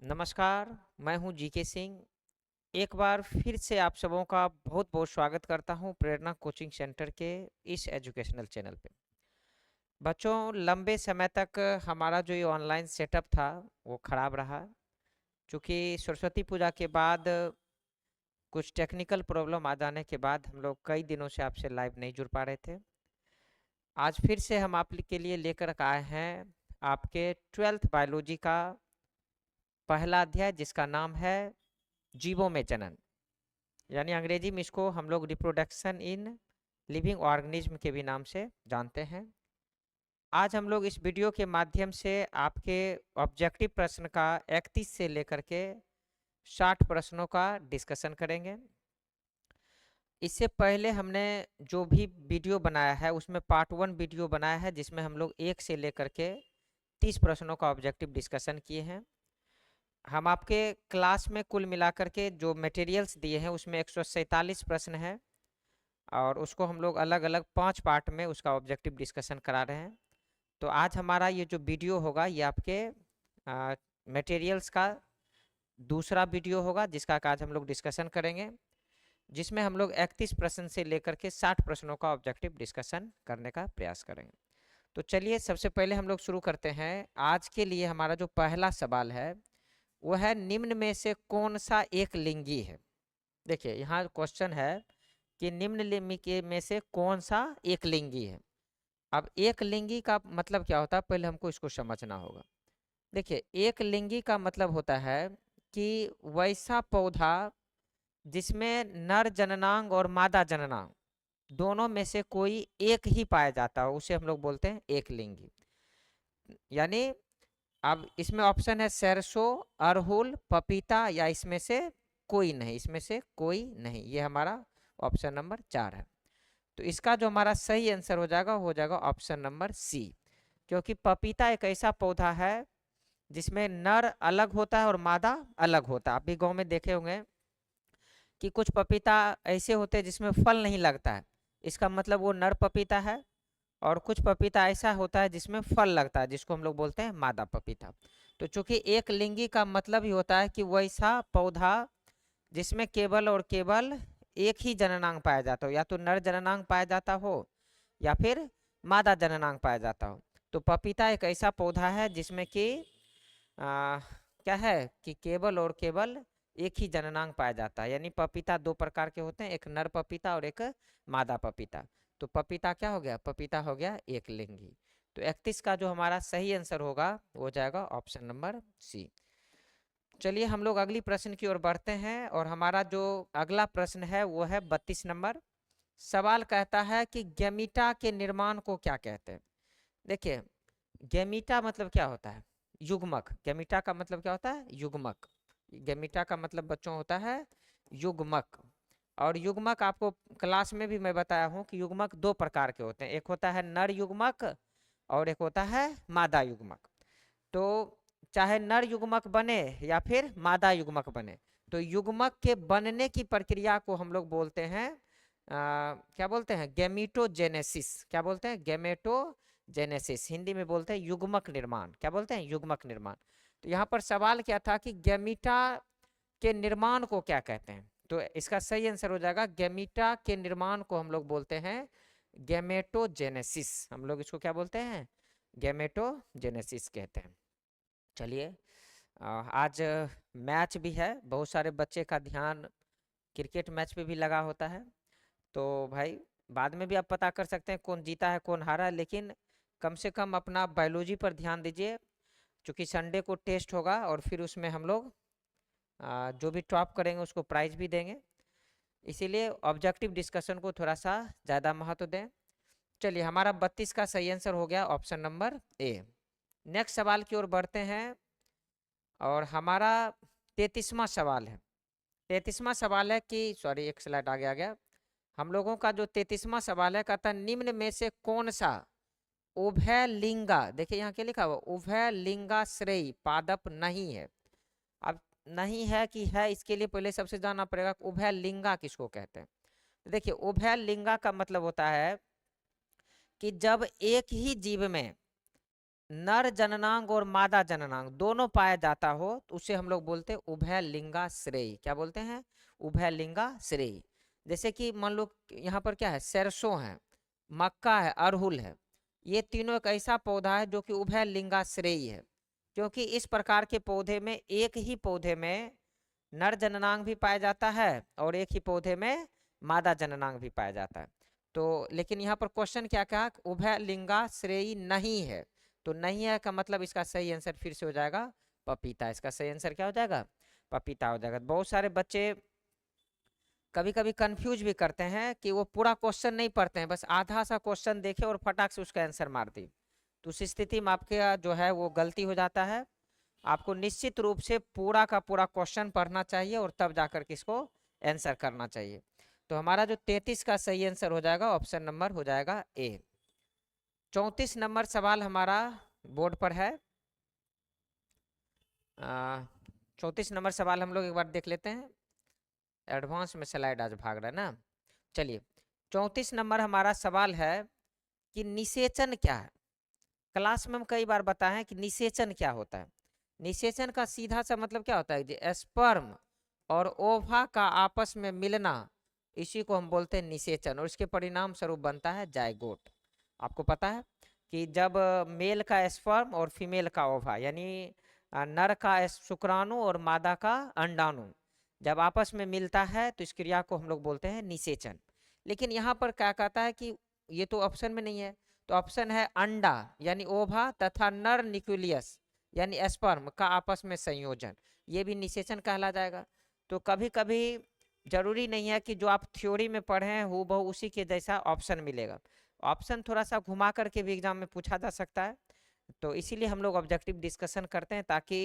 नमस्कार, मैं हूँ जीके सिंह। एक बार फिर से आप सबों का बहुत बहुत स्वागत करता हूँ प्रेरणा कोचिंग सेंटर के इस एजुकेशनल चैनल पे। बच्चों, लंबे समय तक हमारा जो ये ऑनलाइन सेटअप था वो ख़राब रहा, क्योंकि सरस्वती पूजा के बाद कुछ टेक्निकल प्रॉब्लम आ जाने के बाद हम लोग कई दिनों से आपसे लाइव नहीं जुड़ पा रहे थे। आज फिर से हम आप के लिए लेकर आए हैं आपके 12th बायोलॉजी का पहला अध्याय, जिसका नाम है जीवों में जनन, यानी अंग्रेजी में इसको हम लोग रिप्रोडक्शन इन लिविंग ऑर्गेनिज्म के भी नाम से जानते हैं। आज हम लोग इस वीडियो के माध्यम से आपके ऑब्जेक्टिव प्रश्न का 31 से लेकर के 60 प्रश्नों का डिस्कशन करेंगे। इससे पहले हमने जो भी वीडियो बनाया है उसमें पार्ट 1 वीडियो बनाया है, जिसमें हम लोग 1 से लेकर के 30 प्रश्नों का ऑब्जेक्टिव डिस्कशन किए हैं। हम आपके क्लास में कुल मिलाकर के जो मटेरियल्स दिए हैं उसमें 147 प्रश्न है, और उसको हम लोग अलग अलग 5 पार्ट में उसका ऑब्जेक्टिव डिस्कशन करा रहे हैं। तो आज हमारा ये जो वीडियो होगा ये आपके मटेरियल्स का दूसरा वीडियो होगा, जिसका आज हम लोग डिस्कशन करेंगे, जिसमें हम लोग 31 प्रश्न से लेकर के 60 प्रश्नों का ऑब्जेक्टिव डिस्कशन करने का प्रयास करेंगे। तो चलिए सबसे पहले हम लोग शुरू करते हैं। आज के लिए हमारा जो पहला सवाल है वो है, निम्न में से कौन सा एक लिंगी है। देखिए यहाँ क्वेश्चन है कि निम्न लिंगी में से कौन सा एक लिंगी है। अब एक लिंगी का मतलब क्या होता है, पहले हमको इसको समझना होगा। देखिए एक लिंगी का मतलब होता है कि वैसा पौधा जिसमें नर जननांग और मादा जननांग दोनों में से कोई एक ही पाया जाता हो, उसे हम लोग बोलते हैं एक लिंगी। यानी अब इसमें ऑप्शन है सरसों, अरहुल, पपीता, या इसमें से कोई नहीं, इसमें से कोई नहीं। ये हमारा ऑप्शन नंबर 4 है। तो इसका जो हमारा सही आंसर हो जाएगा ऑप्शन नंबर सी, क्योंकि पपीता एक ऐसा पौधा है जिसमें नर अलग होता है और मादा अलग होता है। आप भी गाँव में देखे होंगे कि कुछ पपीता ऐसे होते हैं जिसमें फल नहीं लगता है, इसका मतलब वो नर पपीता है। और कुछ पपीता ऐसा होता है जिसमें फल लगता है, जिसको हम लोग बोलते हैं मादा पपीता। तो चूंकि एक लिंगी का मतलब ही होता है कि वैसा पौधा जिसमें केवल और केवल एक ही जननांग पाया जाता हो, या तो नर जननांग पाया जाता हो या फिर मादा जननांग पाया जाता हो। तो पपीता एक ऐसा पौधा है जिसमें कि क्या है कि केवल और केवल एक ही जननांग पाया जाता है। यानी पपीता दो प्रकार के होते हैं, एक नर पपीता और एक मादा पपीता। तो पपीता क्या हो गया, पपीता हो गया एक लिंगी। तो 31 का जो हमारा सही आंसर होगा वो जाएगा ऑप्शन नंबर सी। चलिए हम लोग अगली प्रश्न की ओर बढ़ते हैं, और हमारा जो अगला प्रश्न है वो है 32 नंबर। सवाल कहता है कि गैमीटा के निर्माण को क्या कहते हैं। देखिए गैमीटा मतलब क्या होता है, युग्मक। गैमीटा का मतलब क्या होता है, युग्मक। गैमीटा का मतलब बच्चों होता है युग्मक। और युग्मक आपको क्लास में भी मैं बताया हूँ कि युग्मक दो प्रकार के होते हैं, एक होता है नर युग्मक और एक होता है मादा युग्मक। तो चाहे नर युग्मक बने या फिर मादा युग्मक बने, तो युग्मक के बनने की प्रक्रिया को हम लोग बोलते हैं क्या बोलते हैं, गैमीटोजेनेसिस। क्या बोलते हैं, गैमेटोजेनेसिस। हिंदी में बोलते हैं युग्मक निर्माण। क्या बोलते हैं, युग्मक निर्माण। तो यहाँ पर सवाल क्या था कि गैमीटा के निर्माण को क्या कहते हैं। तो इसका सही आंसर हो जाएगा, गैमीटा के निर्माण को हम लोग बोलते हैं गैमेटोजेनेसिस। हम लोग इसको क्या बोलते हैं, गैमेटोजेनेसिस कहते हैं। चलिए आज मैच भी है, बहुत सारे बच्चे का ध्यान क्रिकेट मैच पे भी लगा होता है। तो भाई बाद में भी आप पता कर सकते हैं कौन जीता है कौन हारा है, लेकिन कम से कम अपना बायोलॉजी पर ध्यान दीजिए, क्योंकि संडे को टेस्ट होगा और फिर उसमें हम लोग जो भी टॉप करेंगे उसको प्राइज भी देंगे। इसीलिए ऑब्जेक्टिव डिस्कशन को थोड़ा सा ज़्यादा महत्व दें। चलिए हमारा 32 का सही आंसर हो गया ऑप्शन नंबर ए। नेक्स्ट सवाल की ओर बढ़ते हैं, और हमारा 33वां सवाल है। 33वां सवाल है कि सॉरी एक स्लाइड आगे आ गया। हम लोगों का जो 33वां सवाल है कहता है, निम्न में से कौन सा उभयलिंगा, देखिए यहाँ क्या लिखा हुआ, उभयलिंगाश्रयी पादप नहीं है। अब नहीं है कि है, इसके लिए पहले सबसे जानना पड़ेगा उभयलिंगा किसको कहते हैं। तो देखिए उभयलिंगा का मतलब होता है कि जब एक ही जीव में नर जननांग और मादा जननांग दोनों पाया जाता हो तो उसे हम लोग बोलते हैं उभय लिंगाश्रेयी। क्या बोलते हैं? उभय लिंगाश्रेयी। जैसे कि मान लो यहाँ पर क्या है, सरसों है, मक्का है, अरहुल है, ये तीनों एक ऐसा पौधा है जो कि उभय लिंगाश्रेयी है, क्योंकि इस प्रकार के पौधे में एक ही पौधे में नर जननांग भी पाया जाता है और एक ही पौधे में मादा जननांग भी पाया जाता है। तो लेकिन यहाँ पर क्वेश्चन क्या कहा, उभय लिंगाश्रेयी नहीं है। तो नहीं है का मतलब इसका सही आंसर फिर से हो जाएगा पपीता। इसका सही आंसर क्या हो जाएगा? पपीता हो जाएगा। बहुत सारे बच्चे कभी कभी कंफ्यूज भी करते हैं कि वो पूरा क्वेश्चन नहीं पढ़ते हैं, बस आधा सा क्वेश्चन देखे और फटाक से उसका आंसर मार दी। तो उस स्थिति में आपके जो है वो गलती हो जाता है। आपको निश्चित रूप से पूरा का पूरा क्वेश्चन पढ़ना चाहिए और तब जाकर के इसको आंसर करना चाहिए। तो हमारा जो 33 का सही आंसर हो जाएगा ऑप्शन नंबर हो जाएगा ए। 34 नंबर सवाल हमारा बोर्ड पर है। 34 नंबर सवाल हम लोग एक बार देख लेते हैं। एडवांस में स्लाइड आज भाग रहा है ना। चलिए 34 नंबर हमारा सवाल है कि निषेचन क्या है। क्लास में हम कई बार बताए हैं कि निषेचन क्या होता है। निषेचन का सीधा सा मतलब क्या होता है, जो स्पर्म और ओवा का आपस में मिलना, इसी को हम बोलते हैं निषेचन, और इसके परिणाम स्वरूप बनता है जायगोट। आपको पता है कि जब मेल का स्पर्म और फीमेल का ओवा यानी नर का शुक्राणु और मादा का अंडाणु जब आपस में मिलता है तो इस क्रिया को हम लोग बोलते हैं निषेचन। लेकिन यहाँ पर क्या कहता है कि ये तो ऑप्शन में नहीं है, तो ऑप्शन है अंडा यानी ओवा तथा नर न्यूक्लियस यानी स्पर्म का आपस में संयोजन, ये भी निषेचन कहला जाएगा। तो कभी कभी जरूरी नहीं है कि जो आप थ्योरी में पढ़े हैं हूबहू उसी के जैसा ऑप्शन मिलेगा। ऑप्शन थोड़ा सा घुमा करके भी एग्जाम में पूछा जा सकता है। तो इसीलिए हम लोग ऑब्जेक्टिव डिस्कशन करते हैं ताकि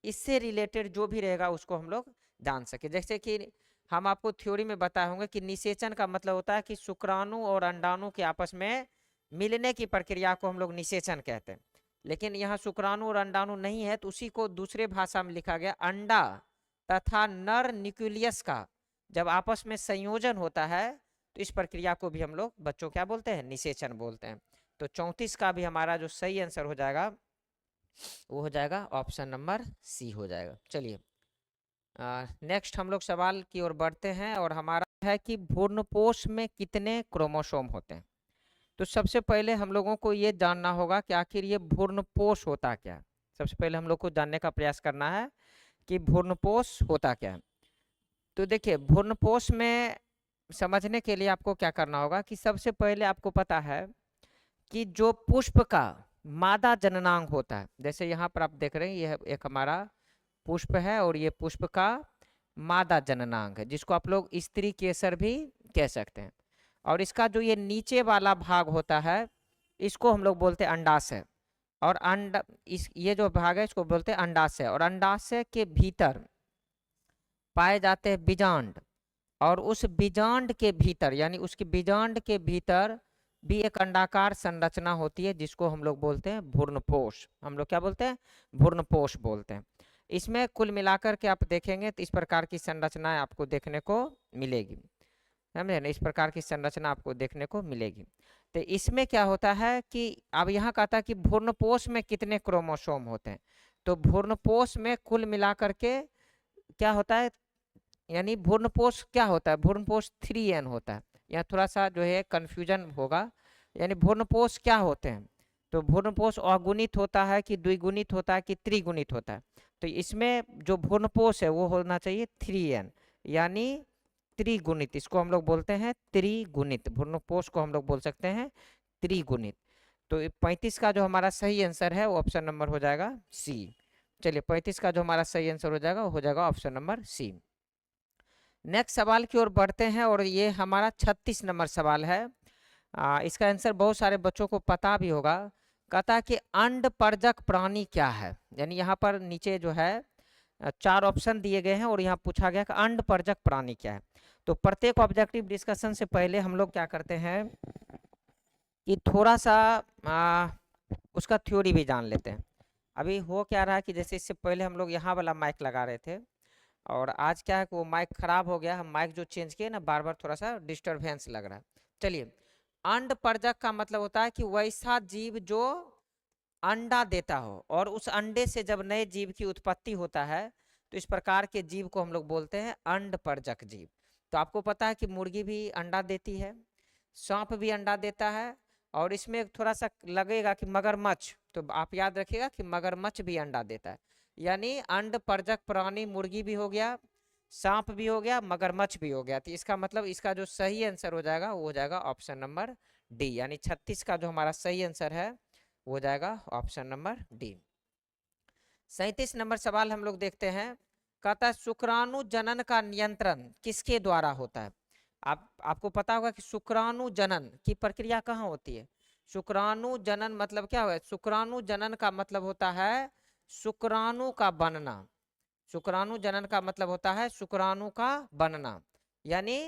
इससे रिलेटेड जो भी रहेगा उसको हम लोग जान सके। जैसे कि हम आपको थ्योरी में बताए होंगे कि निषेचन का मतलब होता है कि शुक्राणु और अंडाणु के आपस में मिलने की प्रक्रिया को हम लोग निषेचन कहते हैं। लेकिन यहाँ शुक्राणु और अंडाणु नहीं है तो उसी को दूसरे भाषा में लिखा गया, अंडा तथा नर न्यूक्लियस का जब आपस में संयोजन होता है तो इस प्रक्रिया को भी हम लोग बच्चों क्या बोलते हैं, निषेचन बोलते हैं। तो 34 का भी हमारा जो सही आंसर हो जाएगा वो हो जाएगा ऑप्शन नंबर सी हो जाएगा। चलिए नेक्स्ट हम लोग सवाल की ओर बढ़ते हैं और हमारा है कि भ्रूणपोष में कितने क्रोमोसोम होते हैं। तो सबसे पहले हम लोगों को ये जानना होगा कि आखिर ये भ्रूणपोष होता क्या है। सबसे पहले हम लोग को जानने का प्रयास करना है कि भ्रूणपोष होता क्या है। तो देखिए भ्रूणपोष में समझने के लिए आपको क्या करना होगा कि सबसे पहले आपको पता है कि जो पुष्प का मादा जननांग होता है, जैसे यहाँ पर आप देख रहे हैं यह एक हमारा पुष्प है और ये पुष्प का मादा जननांग है जिसको आप लोग स्त्री केसर भी कह सकते हैं। और इसका जो ये नीचे वाला भाग होता है इसको हम लोग बोलते हैं अंडाशय। और ये जो भाग है इसको बोलते हैं अंडाशय। और अंडाशय के भीतर पाए जाते हैं बीजांड, और उस बीजांड के भीतर यानी उसके बीजांड के भीतर भी एक अंडाकार संरचना होती है जिसको हम लोग बोलते हैं भ्रूणपोष। हम लोग क्या बोलते हैं, भ्रूणपोष बोलते हैं। इसमें कुल मिलाकर के आप देखेंगे तो इस प्रकार की संरचनाएं आपको देखने को मिलेगी, समझे ना, इस प्रकार की संरचना आपको देखने को मिलेगी। तो इसमें क्या होता है कि अब यहाँ कहता है कि भ्रूणपोष में कितने क्रोमोसोम होते हैं। तो भ्रूणपोष में कुल मिलाकर के क्या होता है, यानी भ्रूणपोष क्या होता है, भ्रूणपोष 3n होता है। यहाँ थोड़ा सा जो है कन्फ्यूजन होगा। यानी भ्रूणपोष क्या होते हैं, तो भ्रूणपोष अगुणित होता है कि द्विगुणित होता है कि त्रिगुणित होता है। तो इसमें जो भ्रूणपोष है वो होना चाहिए 3n यानी त्रिगुणित। इसको हम लोग बोलते हैं त्रिगुणित, भ्रूणपोष को हम लोग बोल सकते हैं त्रिगुणित। तो 35 का जो हमारा सही आंसर है वो ऑप्शन नंबर हो जाएगा सी। चलिए 35 का जो हमारा सही आंसर हो जाएगा वो हो जाएगा ऑप्शन नंबर सी। नेक्स्ट सवाल की ओर बढ़ते हैं और ये हमारा 36 नंबर सवाल है। इसका आंसर बहुत सारे बच्चों को पता भी होगा। कहता है कि अंडपरजक प्राणी क्या है। यानी यहाँ पर नीचे जो है 4 ऑप्शन दिए गए हैं और यहाँ पूछा गया कि अंडपरजक प्राणी क्या है। तो प्रत्येक ऑब्जेक्टिव डिस्कशन से पहले हम लोग क्या करते हैं कि थोड़ा सा उसका थ्योरी भी जान लेते हैं। अभी हो क्या रहा है कि जैसे इससे पहले हम लोग यहाँ वाला माइक लगा रहे थे और आज क्या है कि वो माइक खराब हो गया। हम माइक जो चेंज किए ना बार बार थोड़ा सा डिस्टरबेंस लग रहा है। चलिए अंडपरजक का मतलब होता है कि वैसा जीव जो अंडा देता हो और उस अंडे से जब नए जीव की उत्पत्ति होता है तो इस प्रकार के जीव को हम लोग बोलते हैं अंडपरजक जीव। तो आपको पता है कि मुर्गी भी अंडा देती है, सांप भी अंडा देता है, और इसमें थोड़ा सा लगेगा कि मगरमच्छ, तो आप याद रखिएगा कि मगरमच्छ भी अंडा देता है। यानी अंडपरजक प्राणी मुर्गी भी हो गया, सांप भी हो गया, मगरमच्छ भी हो गया। तो इसका मतलब इसका जो सही आंसर हो जाएगा वो हो जाएगा ऑप्शन नंबर डी, यानी 36 का जो हमारा सही आंसर है वो हो जाएगा ऑप्शन नंबर डी। 37 नंबर सवाल हम लोग देखते हैं, कहता है शुक्राणु जनन का नियंत्रण किसके द्वारा होता है। आपको पता होगा कि शुक्राणु जनन की प्रक्रिया कहाँ होती है। शुक्राणु जनन मतलब क्या होगा, शुक्राणु जनन का मतलब होता है शुक्राणु का बनना। शुक्राणु जनन का मतलब होता है शुक्राणु का बनना, यानी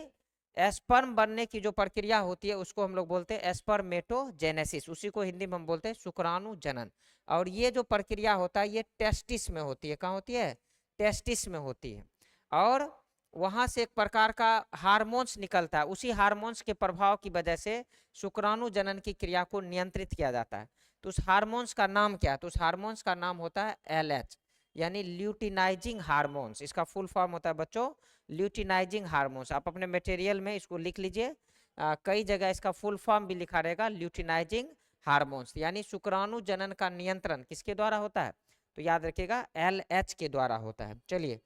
एस्पर्म बनने की जो प्रक्रिया होती है उसको हम लोग बोलते हैं एस्पर्मेटोजेनेसिस, उसी को हिंदी में हम बोलते हैं शुक्राणु जनन। और ये जो प्रक्रिया होता है ये टेस्टिस में होती है। कहाँ होती है, टेस्टिस में होती है। और वहां से एक प्रकार का हार्मोन्स निकलता है, उसी हार्मोन्स के प्रभाव की वजह से शुक्राणु जनन की क्रिया को नियंत्रित किया जाता है। तो उस हार्मोन्स का नाम क्या है, तो उस हार्मोन्स का नाम होता है LH, यानी ल्यूटिनाइजिंग हार्मोन्स। इसका फुल फॉर्म होता है बच्चों ल्यूटिनाइजिंग हार्मोन्स। आप अपने मटेरियल में इसको लिख लीजिए, कई जगह इसका फुल फॉर्म भी लिखा रहेगा ल्यूटिनाइजिंग हार्मोन्स। यानी शुक्राणु जनन का नियंत्रण किसके द्वारा होता है, तो याद रखिएगा LH के द्वारा होता है। चलिए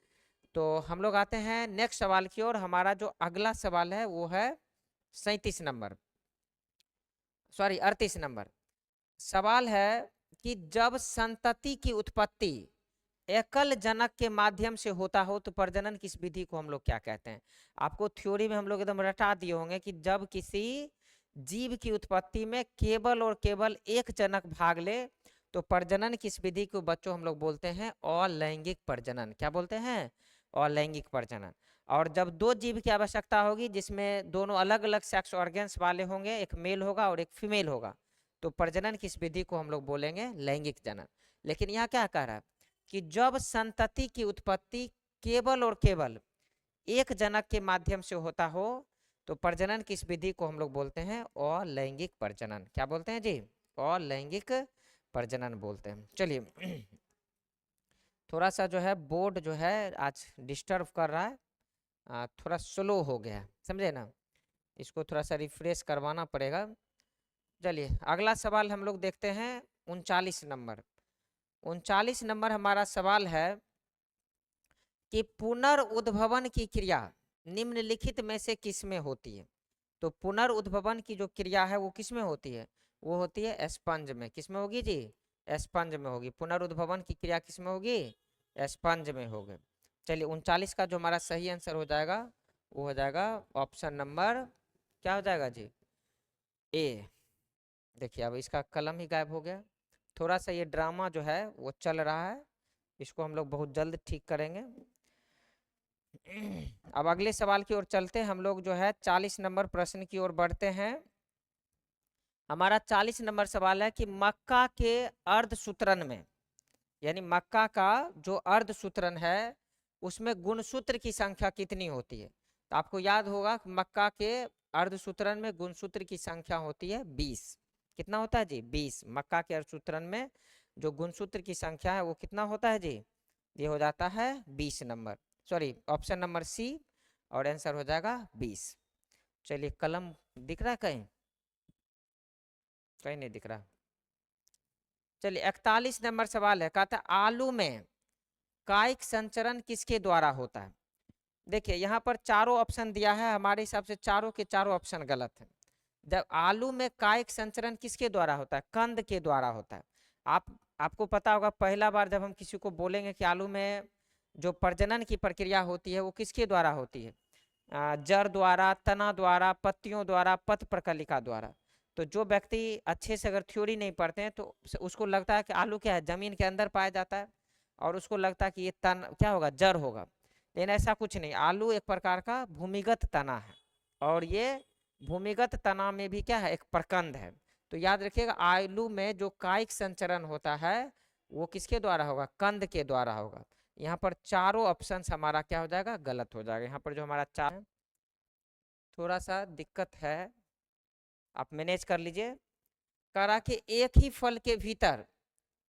तो हम लोग आते हैं नेक्स्ट सवाल की ओर। हमारा जो अगला सवाल है वो है 37 नंबर, सॉरी 38 नंबर। सवाल है कि जब संतति की उत्पत्ति एकल जनक के माध्यम से होता हो तो प्रजनन किस विधि को हम लोग क्या कहते हैं। आपको थ्योरी में हम लोग एकदम रटा दिए होंगे कि जब किसी जीव की उत्पत्ति में केवल और केवल एक जनक भाग ले तो प्रजनन किस विधि को बच्चों हम लोग बोलते हैं अलैंगिक प्रजनन। क्या बोलते हैं, अलैंगिक प्रजनन। और जब दो जीव की आवश्यकता होगी जिसमें दोनों अलग अलग सेक्स ऑर्गन्स वाले होंगे, एक मेल होगा और एक फीमेल होगा, तो प्रजनन किस विधि को हम लोग बोलेंगे लैंगिक जनन। लेकिन यहाँ क्या कह रहा है कि जब संतति की उत्पत्ति केवल और केवल एक जनक के माध्यम से होता हो तो प्रजनन किस विधि को हम लोग बोलते हैं अलैंगिक प्रजनन। क्या बोलते हैं जी, अलैंगिक प्रजनन बोलते हैं। चलिए थोड़ा सा जो है बोर्ड जो है आज डिस्टर्ब कर रहा है, थोड़ा स्लो हो गया है, समझे ना, इसको थोड़ा सा रिफ्रेश करवाना पड़ेगा। चलिए अगला सवाल हम लोग देखते हैं 39 नंबर। 39 नंबर हमारा सवाल है कि पुनर्उद्भवन की क्रिया निम्नलिखित में से किस में होती है। तो पुनर्उद्भवन की जो क्रिया है वो किस में होती है, वो होती है स्पंज में। किस में होगी जी, स्पंज में होगी। पुनर्उद्भवन की क्रिया किस में होगी, स्पंज में होगी। चलिए 39 का जो हमारा सही आंसर हो जाएगा वो हो जाएगा ऑप्शन नंबर क्या हो जाएगा जी, ए। देखिए अब इसका कलम ही गायब हो गया। थोड़ा सा ये ड्रामा जो है वो चल रहा है, इसको हम लोग बहुत जल्द ठीक करेंगे। अब अगले सवाल की ओर चलते हैं हम लोग, जो है 40 नंबर प्रश्न की ओर बढ़ते हैं। हमारा 40 नंबर सवाल है कि मक्का के अर्धसूत्रन में, यानी मक्का का जो अर्धसूत्रन है उसमें गुणसूत्र की संख्या कितनी होती है। तो आपको याद होगा कि मक्का के अर्धसूत्रन में गुणसूत्र की संख्या होती है 20। कितना होता है जी, 20। मक्का के अर्धसूत्रन में जो गुणसूत्र की संख्या है वो कितना होता है जी, ये हो जाता है 20 number, sorry option number C, और आंसर हो जाएगा 20। चलिए कलम दिख रहा है कहीं, कहीं नहीं दिख रहा। चलिए 41 नंबर सवाल है, कहता है आलू में कायिक संचरण किसके द्वारा होता है। देखिए यहाँ पर चारों ऑप्शन दिया है, हमारे हिसाब से चारों के चारों ऑप्शन गलत है। जब आलू में कायिक संचरण किसके द्वारा होता है, कंद के द्वारा होता है। आपको पता होगा पहला बार जब हम किसी को बोलेंगे कि आलू में जो प्रजनन की प्रक्रिया होती है वो किसके द्वारा होती है, जड़ द्वारा, तना द्वारा, पत्तियों द्वारा, पत्र प्रकलिका द्वारा। तो जो व्यक्ति अच्छे से अगर थ्योरी नहीं पढ़ते हैं तो उसको लगता है कि आलू क्या है, जमीन के अंदर पाया जाता है, और उसको लगता है कि ये तन क्या होगा, जड़ होगा। लेकिन ऐसा कुछ नहीं, आलू एक प्रकार का भूमिगत तना है, और ये भूमिगत तना में भी क्या है, एक प्रकंद है। तो याद रखिएगा आलू में जो कायिक संचरण होता है वो किसके द्वारा होगा, कंद के द्वारा होगा। यहाँ पर चारों ऑप्शंस हमारा क्या हो जाएगा, गलत हो जाएगा। यहाँ पर जो हमारा चार थोड़ा सा दिक्कत है, आप मैनेज कर लीजिए। कह रहा कि एक ही फल के भीतर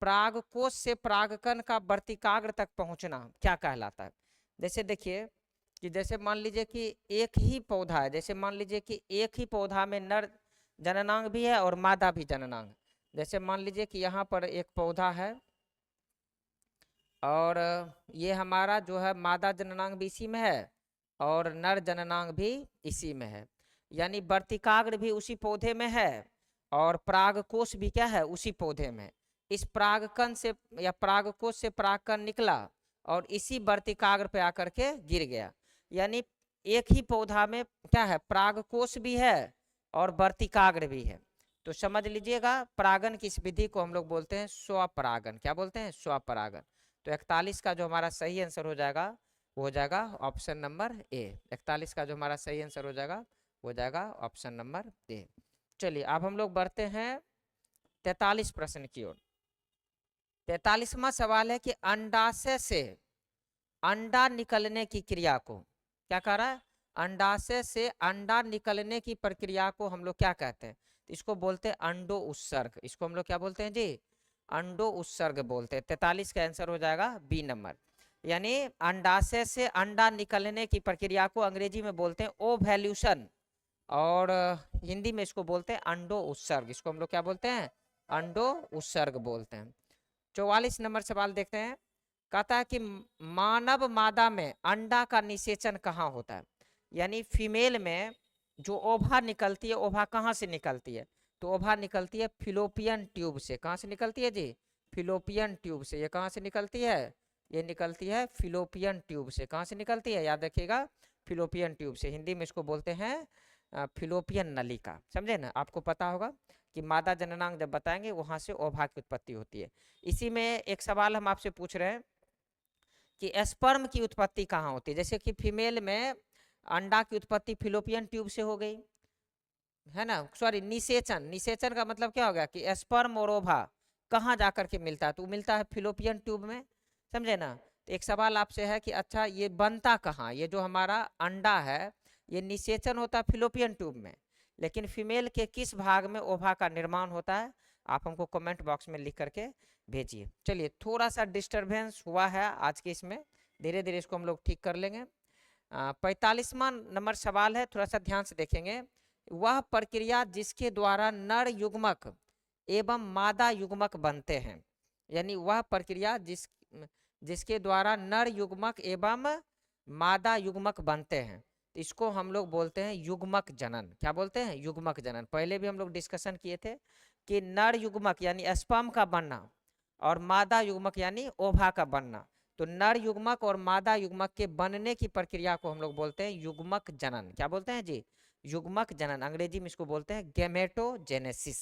प्रागकोश से परागकण का वर्तिकाग्र तक पहुंचना क्या कहलाता है? जैसे देखिए कि जैसे मान लीजिए कि एक ही पौधा है, जैसे मान लीजिए कि एक ही पौधा में नर जननांग भी है और मादा भी जननांग। जैसे मान लीजिए कि यहाँ पर एक पौधा है और ये हमारा जो है मादा जननांग भी इसी में है और नर जननांग भी इसी में है, यानी वर्तिकाग्र भी उसी पौधे में है और परागकोश भी क्या है उसी पौधे में। इस परागकण से या परागकोश से परागकण निकला और इसी वर्तिकाग्र पे आकर के गिर गया, यानी एक ही पौधा में क्या है परागकोश भी है और वर्तिकाग्र भी है। तो समझ लीजिएगा परागन की इस विधि को हम लोग बोलते हैं स्वपरागन। क्या बोलते हैं? स्वपरागन। तो 41 का जो हमारा सही आंसर हो जाएगा वो हो जाएगा ऑप्शन नंबर ए। 41 का जो हमारा सही आंसर हो जाएगा वो हो जाएगा ऑप्शन नंबर ए। चलिए अब हम लोग बढ़ते हैं 43 प्रश्न की ओर। 43वां सवाल है कि अंडाशय से अंडा निकलने की क्रिया को क्या कह रहा है? अंडाशय से अंडा निकलने की प्रक्रिया को हम लोग क्या कहते हैं? तो इसको बोलते हैं अंडो उत्सर्ग। इसको हम लोग क्या बोलते हैं जी? अंडो उत्सर्ग बोलते हैं। 43 का आंसर हो जाएगा बी नंबर, यानी अंडाशय से अंडा निकलने की प्रक्रिया को अंग्रेजी में बोलते हैं ओवैल्यूशन और हिंदी में इसको बोलते हैं अंडो उत्सर्ग। इसको हम लोग क्या बोलते हैं? अंडो उत्सर्ग बोलते हैं। 44 नंबर सवाल देखते हैं। कहता है कि मानव मादा में अंडा का निषेचन कहाँ होता है? यानी फीमेल में जो ओभा निकलती है, ओभा कहाँ से निकलती है? तो ओभा निकलती है फिलोपियन ट्यूब से। कहाँ से निकलती है जी? फिलोपियन ट्यूब से। ये कहाँ से निकलती है? ये निकलती है फिलोपियन ट्यूब से। कहाँ से निकलती है? याद रखिएगा फिलोपियन ट्यूब से। हिंदी में इसको बोलते हैं फिलोपियन नलिका। समझे ना? आपको पता होगा कि मादा जननांग जब बताएंगे वहां से ओभा की उत्पत्ति होती है। इसी में एक सवाल हम आपसे पूछ रहे हैं कि स्पर्म की उत्पत्ति कहाँ होती है? जैसे कि फीमेल में अंडा की उत्पत्ति फिलोपियन ट्यूब से हो गई है ना, सॉरी निषेचन। निषेचन का मतलब क्या हो गया कि स्पर्म और ओभा कहाँ जाकर के मिलता है? तो मिलता है फिलोपियन ट्यूब में। समझे ना? तो एक सवाल आपसे है कि अच्छा ये बनता कहाँ? ये जो हमारा अंडा है ये निषेचन होता है फिलोपियन ट्यूब में, लेकिन फीमेल के किस भाग में ओभा का निर्माण होता है? आप हमको कमेंट बॉक्स में लिख करके भेजिए। चलिए थोड़ा सा डिस्टरबेंस हुआ है आज के इसमें, धीरे धीरे इसको हम लोग ठीक कर लेंगे। 45वां नंबर सवाल है, थोड़ा सा ध्यान से देखेंगे। वह प्रक्रिया जिसके द्वारा नर युग्मक एवं मादा युग्मक बनते हैं, यानी वह प्रक्रिया जिसके द्वारा नर युग्मक एवं मादा युग्मक बनते हैं, इसको हम लोग बोलते हैं युग्मक जनन। क्या बोलते हैं? युग्मक जनन। पहले भी हम लोग डिस्कशन किए थे कि नर युग्मक यानी स्पर्म का बनना और मादा युग्मक यानी ओभा का बनना। तो नर युग्मक और मादा युग्मक के बनने की प्रक्रिया को हम लोग बोलते हैं युग्मक जनन। क्या बोलते हैं जी? युग्मक जनन। अंग्रेजी में इसको बोलते हैं गैमेटोजेनेसिस।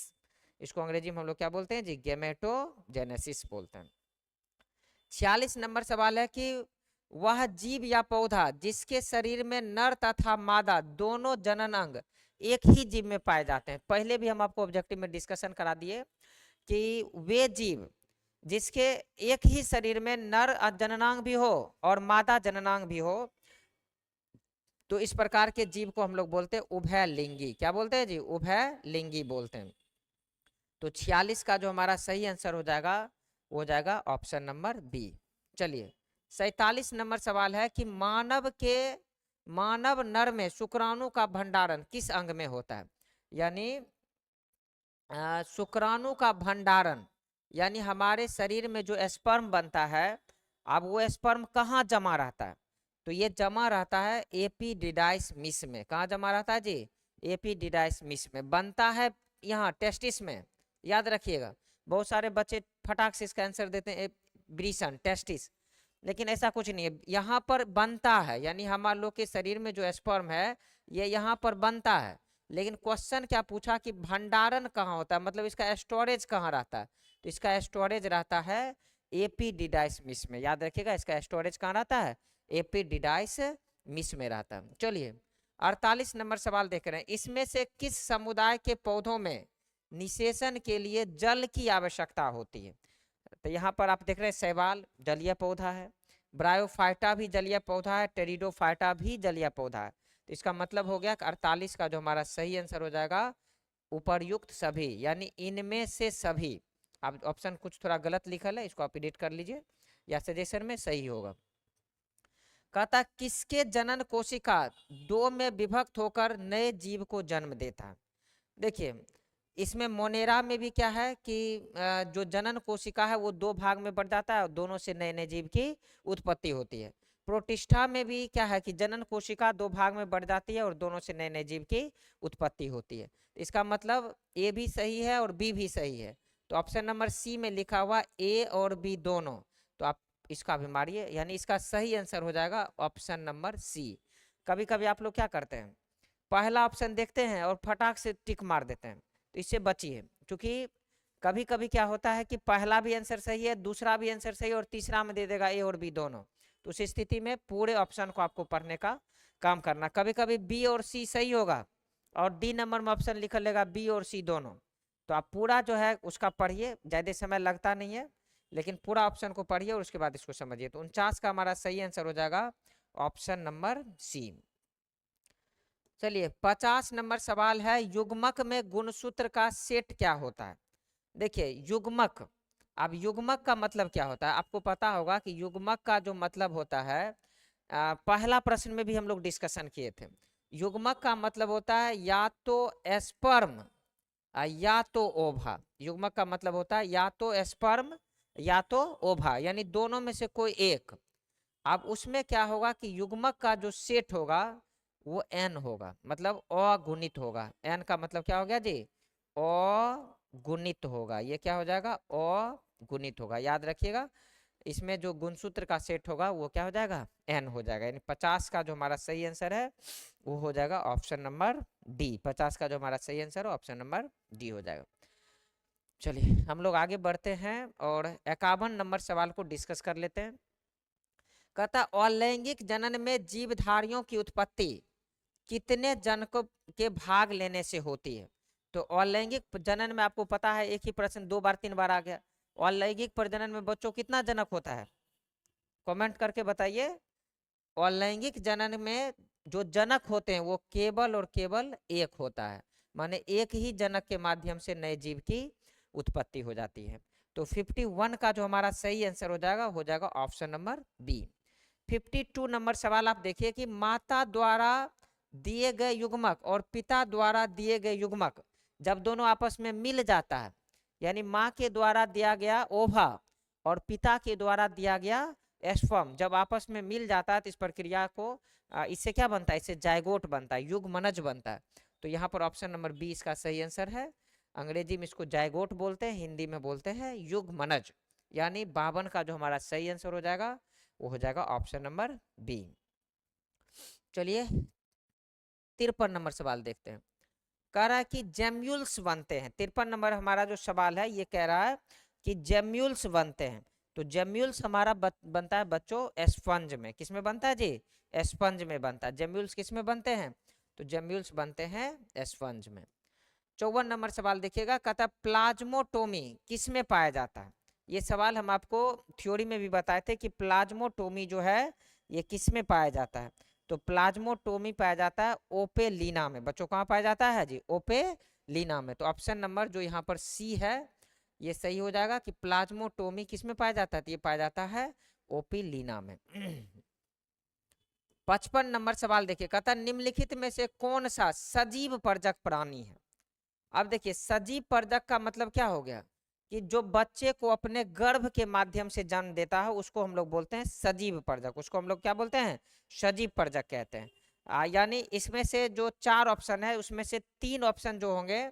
इसको अंग्रेजी में हम लोग क्या बोलते हैं जी? गैमेटोजेनेसिस बोलते हैं। 46 नंबर सवाल है कि वह जीव या पौधा जिसके शरीर में नर तथा मादा दोनों जनन अंग एक ही जीव में पाए जाते हैं। पहले भी हम आपको ऑब्जेक्टिव में डिस्कशन करा दिए कि वे जीव जिसके एक ही शरीर में नर जननांग भी हो और मादा जननांग भी हो, तो इस प्रकार के जीव को हम लोग बोलते हैं उभयलिंगी। क्या बोलते हैं जी? उभयलिंगी बोलते हैं। तो 46 का जो हमारा सही आंसर हो जाएगा वो हो जाएगा ऑप्शन नंबर बी। चलिए 47 नंबर सवाल है कि मानव नर में शुक्राणु का भंडारण किस अंग में होता है? यानी शुक्राणु का भंडारण यानी हमारे शरीर में जो स्पर्म बनता है, अब वो स्पर्म कहाँ जमा रहता है? तो ये जमा रहता है एपिडिडाइमिस में। कहाँ जमा रहता है जी? एपिडिडाइमिस में बनता है, यहाँ टेस्टिस में। याद रखिएगा, बहुत सारे बच्चे फटाक से इसका आंसर देते हैं ब्रीसन टेस्टिस, लेकिन ऐसा कुछ नहीं है। यहाँ पर बनता है, यानी हमारे लोग के शरीर में जो स्पर्म है ये यहाँ पर बनता है, लेकिन क्वेश्चन क्या पूछा कि भंडारण कहाँ होता है, मतलब इसका स्टोरेज कहाँ रहता है? तो इसका स्टोरेज रहता है एपिडिडाइमिस में। याद रखिएगा इसका स्टोरेज कहाँ रहता है? एपिडिडाइमिस में रहता है। चलिए 48 नंबर सवाल देख रहे हैं। इसमें से किस समुदाय के पौधों में निषेचन के लिए जल की आवश्यकता होती है? तो यहाँ पर आप देख रहे हैं शैवाल जलीय पौधा है, ब्रायोफाइटा भी जलीय पौधा है, टेरिडोफाइटा भी जलीय पौधा है। तो इसका मतलब हो गया कि 48 का जो हमारा सही आंसर हो जाएगा उपर्युक्त सभी, यानी इनमें से सभी। आप ऑप्शन कुछ थोड़ा गलत लिखल है, इसको आप एडिट कर लीजिए या सजेशन में सही होगा। कहता किसके जनन कोशिका दो में विभक्त होकर नए जीव को जन्म देता है। देखिए इसमें मोनेरा में भी क्या है कि जो जनन कोशिका है वो दो भाग में बढ़ जाता है और दोनों से नए नए जीव की उत्पत्ति होती है। प्रोटिस्टा में भी क्या है कि जनन कोशिका दो भाग में बढ़ जाती है और दोनों से नए नए जीव की उत्पत्ति होती है। इसका मतलब ए भी सही है और बी भी सही है, तो ऑप्शन नंबर सी में लिखा हुआ ए और बी दोनों, तो आप इसका भी मारिए, यानी इसका सही आंसर हो जाएगा ऑप्शन नंबर सी। कभी कभी आप लोग क्या करते हैं, पहला ऑप्शन देखते हैं और फटाक से टिक मार देते हैं, तो इससे बचिए, क्योंकि कभी कभी क्या होता है कि पहला भी आंसर सही है, दूसरा भी आंसर सही है और तीसरा में दे देगा ए और बी दोनों, तो उस स्थिति में पूरे ऑप्शन को आपको पढ़ने का काम करना। कभी कभी बी और सी सही होगा और डी नंबर में ऑप्शन लिख लेगा बी और सी दोनों, तो आप पूरा जो है उसका पढ़िए, ज़्यादा समय लगता नहीं है, लेकिन पूरा ऑप्शन को पढ़िए और उसके बाद इसको समझिए। तो 49 का हमारा सही आंसर हो जाएगा ऑप्शन नंबर सी। चलिए 50 नंबर सवाल है, युग्मक में गुणसूत्र का सेट क्या होता है। देखिए युग्मक, अब युग्मक का मतलब क्या होता है आपको पता होगा कि युग्मक का जो मतलब होता है, पहला प्रश्न में भी हम लोग डिस्कशन किए थे। युग्मक का मतलब होता है या तो एस्पर्म या तो ओभा। युग्मक का मतलब होता है या तो एस्पर्म या तो ओभा, यानी दोनों में से कोई एक। अब उसमें क्या होगा कि युग्मक का जो सेट होगा वो एन होगा, मतलब अगुणित होगा। एन का मतलब क्या हो गया जी, अगुणित होगा। ये क्या हो जाएगा, अगुणित होगा, याद रखिएगा। इसमें जो गुणसूत्र का सेट होगा वो क्या हो जाएगा, एन हो जाएगा। यानी 50 का जो हमारा सही आंसर है वो हो जाएगा ऑप्शन नंबर डी। 50 का जो हमारा सही आंसर है ऑप्शन नंबर डी हो जाएगा। चलिए हम लोग आगे बढ़ते हैं और 51 नंबर सवाल को डिस्कस कर लेते हैं। कहता अलैंगिक जनन में जीवधारियों की उत्पत्ति कितने जनकों के भाग लेने से होती है। तो अलैंगिक जनन में आपको पता है, एक ही प्रश्न 2 बार 3 बार आ गया। अलैंगिक प्रजनन में बच्चों कितना जनक होता है, कमेंट करके बताइए। अलैंगिक जनन में जो जनक होते हैं वो केवल और केवल एक होता है, माने एक ही जनक के माध्यम से नए जीव की उत्पत्ति हो जाती है। तो 51 का जो हमारा सही आंसर हो जाएगा ऑप्शन नंबर बी। 52 नंबर सवाल आप देखिए कि माता द्वारा दिए गए युग्मक और पिता द्वारा दिए गए युग्मक जब दोनों आपस में मिल जाता है, यानी माँ के द्वारा दिया गया ओभा और पिता के द्वारा दिया गया एस्पर्म जब आपस में मिल जाता है, तो इस प्रक्रिया को इससे क्या बनता है, इससे जायगोट बनता है, युग्मनज बनता है। तो यहाँ पर ऑप्शन नंबर बी इसका सही आंसर है। अंग्रेजी में इसको जायगोट बोलते हैं, हिंदी में बोलते हैं युग्मनज। यानी 52 का जो हमारा सही आंसर हो जाएगा वो हो जाएगा ऑप्शन नंबर बी। चलिए 53 नंबर सवाल देखते हैं। कह रहा है कि जेम्यूल्स बनते हैं। 53 नंबर हमारा जो सवाल है ये कह रहा है कि जेम्यूल्स बनते हैं। तो जेम्यूल्स हमारा बनता है बच्चों एस्पंज में। किस में बनता है जी, एस्पंज में बनता है। जेम्यूल्स किस में बनते हैं, तो जेम्यूल्स बनते हैं एस्पंज में। 54 नंबर सवाल देखिएगा, कहता है प्लाज्मोटोमी किस में पाया जाता है। ये सवाल हम आपको थ्योरी में भी बताए थे कि प्लाज्मोटोमी जो है ये किस में पाया जाता है। तो प्लाज्मोटोमी पाया जाता है ओपेलिना में। बच्चों कहाँ पाया जाता है जी, ओपेलिना में। तो ऑप्शन नंबर जो यहाँ पर सी है ये सही हो जाएगा कि प्लाज्मोटोमी किस में पाया जाता है, तो ये पाया जाता है ओपेलिना में। 55 नंबर सवाल देखिए, कहता निम्नलिखित में से कौन सा सजीव परजक प्राणी है। अब देखिए सजीव परजक का मतलब क्या हो गया कि जो बच्चे को अपने गर्भ के माध्यम से जन्म देता है उसको हम लोग बोलते हैं सजीव परजक। उसको हम लोग क्या बोलते हैं, सजीव परजक कहते हैं। यानी इसमें से जो 4 ऑप्शन है उसमें से 3 ऑप्शन जो होंगे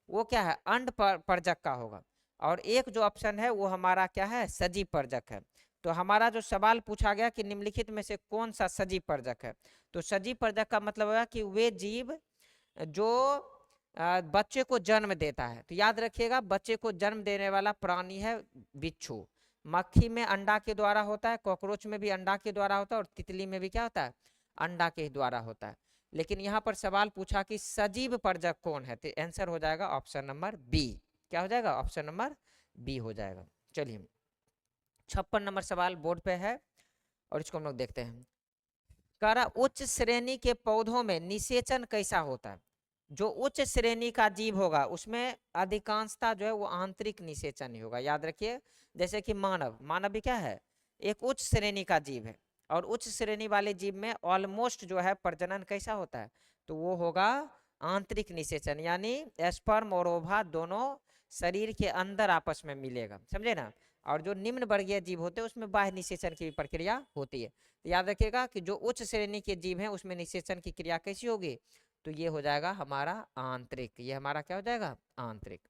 वो क्या है, अंड परजक का होगा, और एक जो ऑप्शन है वो हमारा क्या है, सजीव परजक है। तो हमारा जो सवाल पूछा गया कि निम्नलिखित में से कौन सा सजीव परजक है, तो सजीव परजक का मतलब होगा कि वे जीव जो बच्चे को जन्म देता है। तो याद रखिएगा बच्चे को जन्म देने वाला प्राणी है बिच्छू। मक्खी में अंडा के द्वारा होता है, कॉकरोच में भी अंडा के द्वारा होता है, और तितली में भी क्या होता है, अंडा के द्वारा होता है। लेकिन यहाँ पर सवाल पूछा कि सजीव परजक कौन है, तो आंसर हो जाएगा ऑप्शन नंबर बी। क्या हो जाएगा, ऑप्शन नंबर बी हो जाएगा। चलिए 56 नंबर सवाल बोर्ड पे है और इसको हम लोग देखते हैं। कह रहा उच्च श्रेणी के पौधों में निषेचन कैसा होता है। जो उच्च श्रेणी का जीव होगा उसमें अधिकांशता जो है वो आंतरिक निषेचन ही होगा, याद रखिए। जैसे कि मानव, मानव भी क्या है, एक उच्च श्रेणी का जीव है, और उच्च श्रेणी वाले जीव में ऑलमोस्ट जो है प्रजनन कैसा होता है, तो वो होगा आंतरिक निषेचन, यानी स्पर्म और ओवा दोनों शरीर के अंदर आपस में मिलेगा, समझे ना। और जो निम्न वर्गीय जीव होते हैं उसमें बाह्य निषेचन की प्रक्रिया होती है। तो याद रखिएगा कि जो उच्च श्रेणी के जीव हैं उसमें निषेचन की क्रिया कैसी होगी, तो ये हो जाएगा हमारा आंतरिक, ये हमारा क्या हो जाएगा, आंतरिक।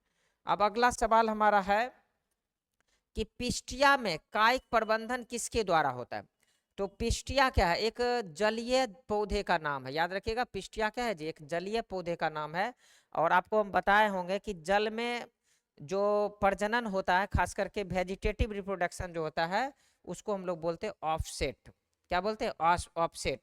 अब अगला सवाल हमारा है कि पिस्टिया में कायिक प्रबंधन किसके द्वारा होता है। तो पिस्टिया क्या है, एक जलीय पौधे का नाम है, याद रखिएगा। पिस्टिया क्या है जी, एक जलीय पौधे का नाम है। और आपको हम बताए होंगे कि जल में जो प्रजनन होता है, खास करके वेजिटेटिव रिप्रोडक्शन जो होता है, उसको हम लोग बोलते हैं ऑफसेट। क्या बोलते हैं, ऑफसेट।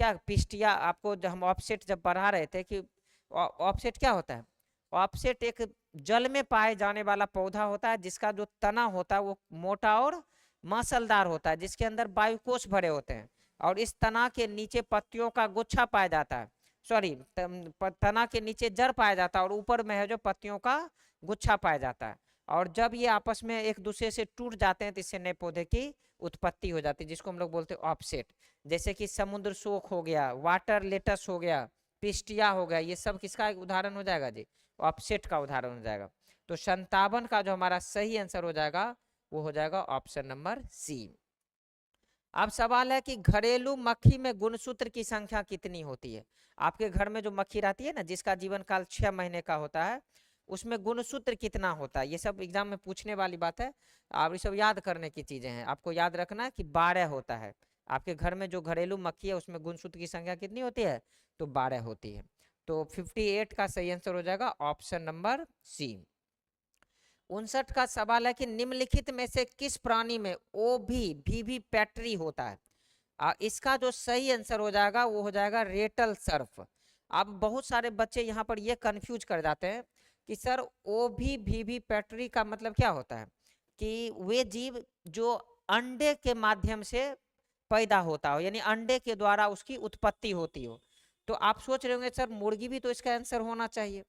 क्या पिस्टिया, आपको जब हम ऑफसेट जब पढ़ा रहे थे कि ऑफसेट क्या होता है, ऑफसेट एक जल में पाए जाने वाला पौधा होता है जिसका जो तना होता है वो मोटा और मसलदार होता है, जिसके अंदर वायुकोष भरे होते हैं। और इस तना के नीचे पत्तियों का गुच्छा पाया जाता है, सॉरी, तना के नीचे जड़ पाया जाता है और ऊपर में है जो पत्तियों का गुच्छा पाया जाता है। और जब ये आपस में एक दूसरे से टूट जाते हैं तो इससे नए पौधे की उत्पत्ति हो जाती है, जिसको हम लोग बोलते हैं ऑफसेट। जैसे कि समुद्र शोक हो गया, वाटर लेटस हो गया, पिस्टिया हो गया, ये सब किसका उदाहरण हो जाएगा जी, ऑफसेट का उदाहरण हो जाएगा। तो 57 का जो हमारा सही आंसर हो जाएगा वो हो जाएगा ऑप्शन नंबर सी। अब सवाल है कि घरेलू मक्खी में गुणसूत्र की संख्या कितनी होती है। आपके घर में जो मक्खी रहती है ना, जिसका जीवन काल 6 महीने का होता है, उसमें गुणसूत्र कितना होता है, ये सब एग्जाम में पूछने वाली बात है। आप ये सब याद करने की चीजें हैं, आपको याद रखना है कि 12 होता है। आपके घर में जो घरेलू मक्खी है उसमें गुणसूत्र की संख्या कितनी होती है, तो 12 होती है। तो 58 का सही आंसर हो जाएगा ऑप्शन नंबर सी। 59 का सवाल है कि निम्नलिखित में से किस प्राणी में ओवी पैट्री होता है। इसका जो सही आंसर हो जाएगा वो हो जाएगा रेटल सर्फ। अब बहुत सारे बच्चे यहाँ पर ये कंफ्यूज कर जाते हैं कि सर ओवी पैट्री का मतलब क्या होता है, कि वे जीव जो अंडे के माध्यम से पैदा होता हो, यानी अंडे के द्वारा उसकी उत्पत्ति होती हो। तो आप सोच रहे होंगे सर मुर्गी भी तो इसका आंसर होना चाहिए।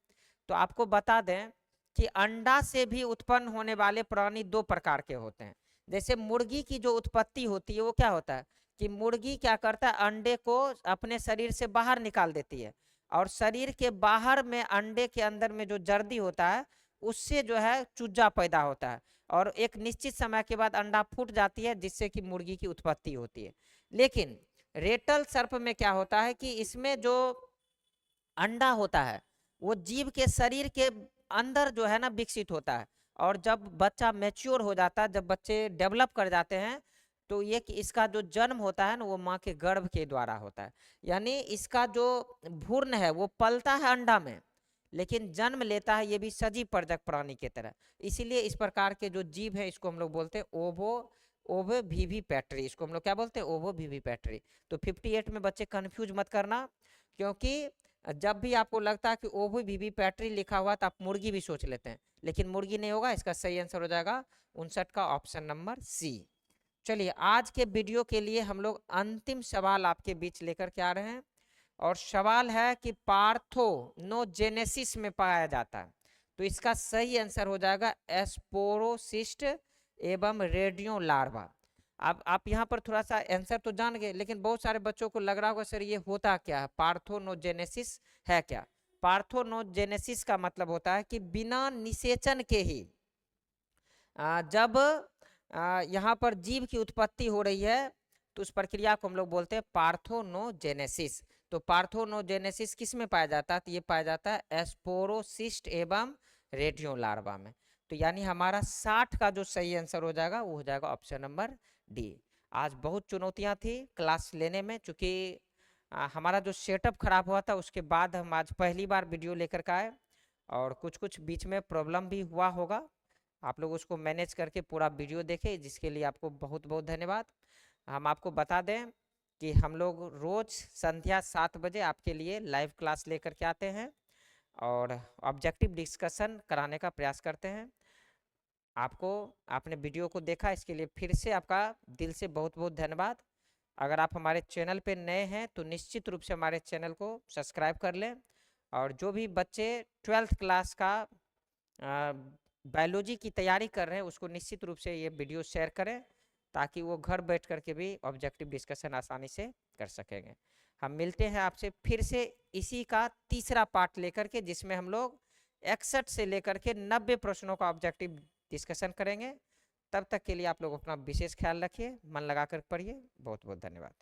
तो आपको बता दें कि अंडा से भी उत्पन्न होने वाले प्राणी दो प्रकार के होते हैं। जैसे मुर्गी की जो उत्पत्ति होती है वो क्या होता है कि मुर्गी क्या करता है, अंडे को अपने शरीर से बाहर निकाल देती है, और शरीर के बाहर में अंडे के अंदर में जो जर्दी होता है उससे जो है चूजा पैदा होता है, और एक निश्चित समय के बाद अंडा फूट जाती है जिससे कि मुर्गी की उत्पत्ति होती है। लेकिन रेटल सर्प में क्या होता है कि इसमें जो अंडा होता है वो जीव के शरीर के अंदर जो है ना विकसित होता है, और जब बच्चा मैच्योर हो जाता है, जब बच्चे डेवलप कर जाते हैं, तो ये कि इसका जो जन्म होता है ना वो माँ के गर्भ के द्वारा होता है। यानी इसका जो भ्रूण है वो पलता है अंडा में, लेकिन जन्म लेता है ये भी सजीव प्रजक प्राणी की तरह। इसीलिए इस प्रकार के जो जीव है इसको हम लोग बोलते हैं ओवो वीवी पैट्री, इसको हम लोग क्या बोलते हैं, ओवो वीवी पैट्री। तो 58 में बच्चे कंफ्यूज मत करना, क्योंकि जब भी आपको लगता है कि ओवो वीवी पैट्री लिखा हुआ तो आप मुर्गी भी सोच लेते हैं, लेकिन मुर्गी नहीं होगा। इसका सही आंसर हो जाएगा 59 का ऑप्शन नंबर सी। चलिए आज के वीडियो के लिए हम लोग अंतिम सवाल आपके बीच लेकर के आ रहे हैं, और सवाल है कि पार्थोनोजेनेसिस में पाया जाता है, तो इसका सही आंसर हो जाएगा एस्पोरोसिस्ट एवं रेडियो लार्वा। अब आप यहाँ पर थोड़ा सा आंसर तो जान गए, लेकिन बहुत सारे बच्चों को लग रहा होगा सर ये होता क्या है, पार्थोनोजेनेसिस है क्या। पार्थोनोजेनेसिस का मतलब होता है कि बिना निषेचन के ही जब यहाँ पर जीव की उत्पत्ति हो रही है तो उस प्रक्रिया को हम लोग बोलते हैं पार्थोनोजेनेसिस। तो पार्थोनोजेनेसिस किस में पाया जाता है, तो ये पाया जाता है एस्पोरोसिस्ट एवं रेडियो लार्वा में। तो यानी हमारा 60 का जो सही आंसर हो जाएगा वो हो जाएगा ऑप्शन नंबर डी। आज बहुत चुनौतियां थी क्लास लेने में, चूंकि हमारा जो सेटअप खराब हुआ था उसके बाद हम आज पहली बार वीडियो लेकर के आए, और कुछ कुछ बीच में प्रॉब्लम भी हुआ होगा, आप लोग उसको मैनेज करके पूरा वीडियो देखें, जिसके लिए आपको बहुत बहुत धन्यवाद। हम आपको बता दें कि हम लोग रोज़ संध्या 7 बजे आपके लिए लाइव क्लास लेकर के आते हैं और ऑब्जेक्टिव डिस्कशन कराने का प्रयास करते हैं। आपको आपने वीडियो को देखा इसके लिए फिर से आपका दिल से बहुत बहुत धन्यवाद। अगर आप हमारे चैनल पे नए हैं तो निश्चित रूप से हमारे चैनल को सब्सक्राइब कर लें, और जो भी बच्चे 12th क्लास का बायोलॉजी की तैयारी कर रहे हैं उसको निश्चित रूप से ये वीडियो शेयर करें, ताकि वो घर बैठ करके भी ऑब्जेक्टिव डिस्कशन आसानी से कर सकेंगे। हम मिलते हैं आपसे फिर से इसी का तीसरा पार्ट लेकर के, जिसमें हम लोग 61 से लेकर के 90 प्रश्नों का ऑब्जेक्टिव डिस्कशन करेंगे। तब तक के लिए आप लोग अपना विशेष ख्याल रखिए, मन लगाकर पढ़िए। बहुत बहुत धन्यवाद।